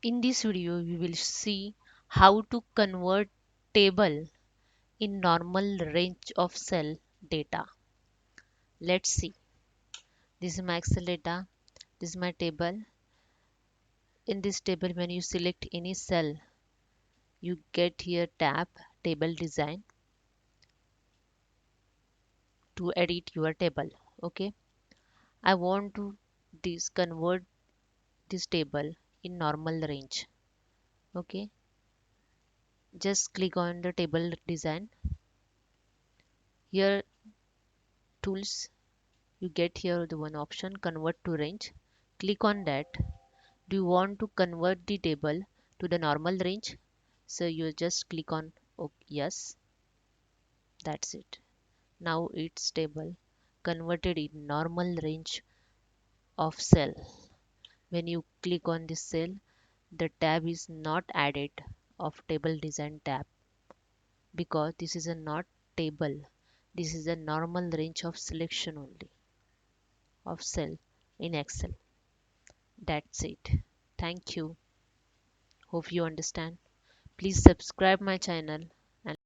In this video, we will see how to convert table in normal range of cell data. Let's see. This is my Excel data. This is my table. In this table, when you select any cell, you get here tab table design to edit your table. Okay. I want to convert this table in normal range. Okay. Just click on the table design. Here tools, you get here the one option convert to range. Click on that. Do you want to convert the table to the normal range? So you just click on yes. That's it. Now it's table converted in normal range of cell. When you click on this cell, the tab is not added of table design tab because this is a not table. This is a normal range of selection only of cell in Excel. That's it. Thank you. Hope you understand. Please subscribe my channel